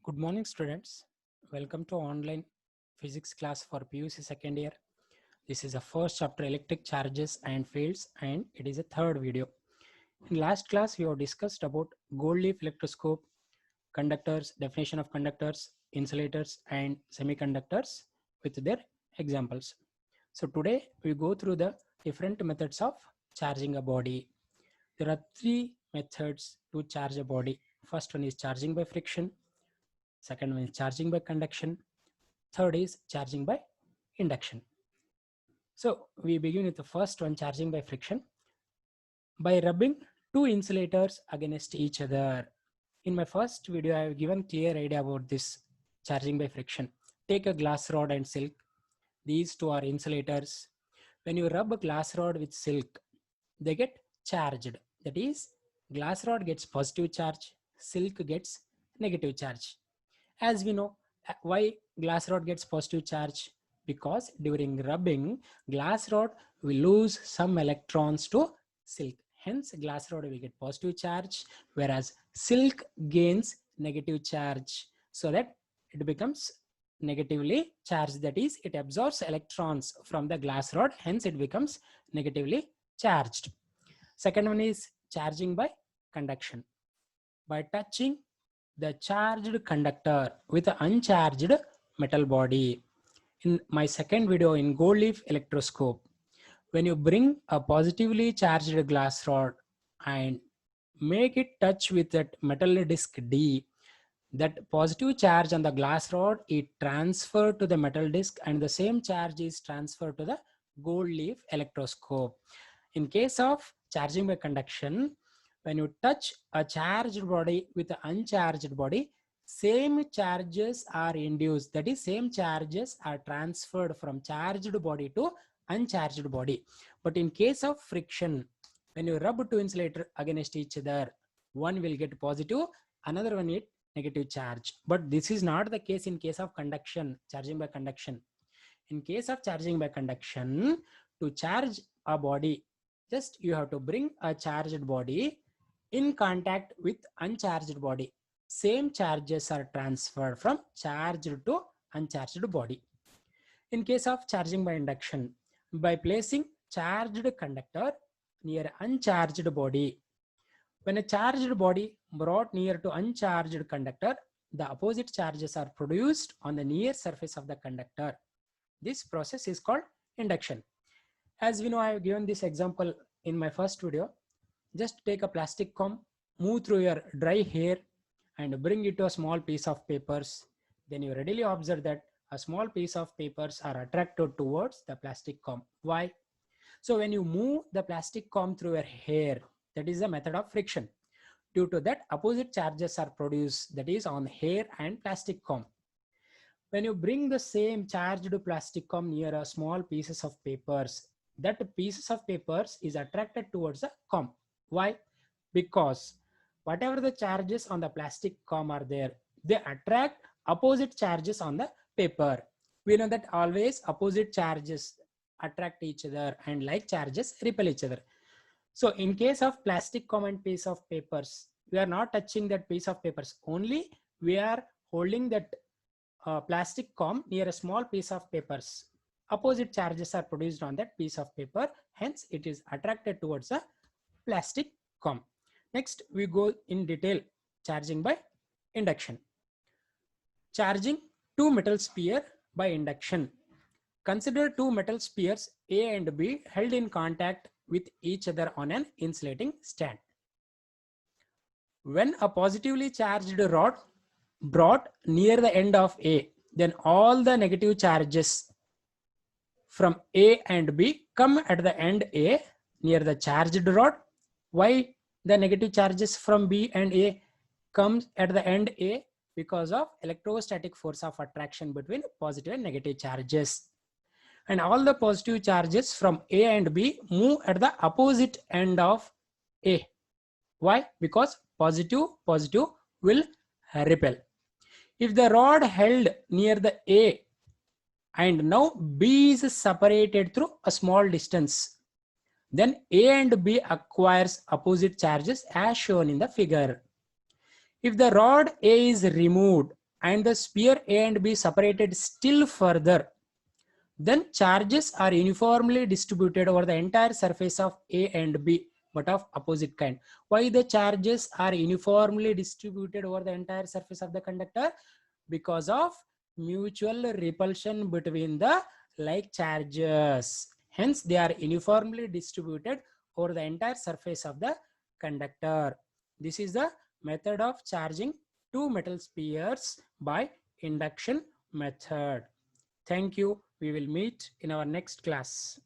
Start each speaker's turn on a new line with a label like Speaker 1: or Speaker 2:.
Speaker 1: Good morning, students. Welcome to online physics class for PUC second year. This is the first chapter, electric charges and fields, and it is a third video. In last class, we have discussed about gold leaf electroscope, conductors, definition of conductors, insulators, and semiconductors with their examples. So today we go through the different methods of charging a body. There are three methods to charge a body. First one is charging by friction. Second one is charging by conduction. Third is charging by induction. So we begin with the first one, charging by friction. By rubbing two insulators against each other. In my first video, I have given clear idea about this charging by friction. Take a glass rod and silk. These two are insulators. When you rub a glass rod with silk, they get charged. That is, glass rod gets positive charge, silk gets negative charge. As we know, why glass rod gets positive charge? Because during rubbing, glass rod will lose some electrons to silk. Hence, glass rod will get positive charge, whereas silk gains negative charge, so that it becomes negatively charged. That is, it absorbs electrons from the glass rod, hence it becomes negatively charged. Second one is charging by conduction. By touching the charged conductor with an uncharged metal body. In my second video in gold leaf electroscope, when you bring a positively charged glass rod and make it touch with that metal disc D, that positive charge on the glass rod is transferred to the metal disc, and the same charge is transferred to the gold leaf electroscope. In case of charging by conduction, when you touch a charged body with an uncharged body, same charges are induced. That is, same charges are transferred from charged body to uncharged body. But in case of friction, when you rub two insulators against each other, one will get positive, another one get negative charge. But this is not the case in case of conduction, charging by conduction. In case of charging by conduction, to charge a body, just you have to bring a charged body in contact with uncharged body. Same charges are transferred from charged to uncharged body. In case of charging by induction, by placing charged conductor near uncharged body, when a charged body brought near to uncharged conductor, the opposite charges are produced on the near surface of the conductor. This process is called induction. As we know, I have given this example in my first video. Just take a plastic comb, move through your dry hair and bring it to a small piece of papers. Then you readily observe that a small piece of papers are attracted towards the plastic comb. Why? So when you move the plastic comb through your hair, that is a method of friction. Due to that, opposite charges are produced, that is on hair and plastic comb. When you bring the same charged plastic comb near a small pieces of papers, that pieces of papers is attracted towards the comb. Why? Because whatever the charges on the plastic comb are there, they attract opposite charges on the paper. We know that always opposite charges attract each other and like charges repel each other. So in case of plastic comb and piece of papers, we are not touching that piece of papers. Only we are holding that plastic comb near a small piece of papers. Opposite charges are produced on that piece of paper. Hence, it is attracted towards a plastic comb. Next, we go in detail charging by induction. Charging two metal spheres by induction. Consider two metal spheres A and B held in contact with each other on an insulating stand. When a positively charged rod brought near the end of A, then all the negative charges from A and B come at the end A near the charged rod. Why the negative charges from B and A comes at the end A? Because of electrostatic force of attraction between positive and negative charges. And all the positive charges from A and B move at the opposite end of A. Why? Because positive will repel. If the rod held near the A and now B is separated through a small distance, then A and B acquires opposite charges as shown in the figure. If the rod A is removed and the sphere A and B separated still further, then charges are uniformly distributed over the entire surface of A and B, but of opposite kind. Why the charges are uniformly distributed over the entire surface of the conductor? Because of mutual repulsion between the like charges. Hence, they are uniformly distributed over the entire surface of the conductor. This is the method of charging two metal spheres by induction method. Thank you. We will meet in our next class.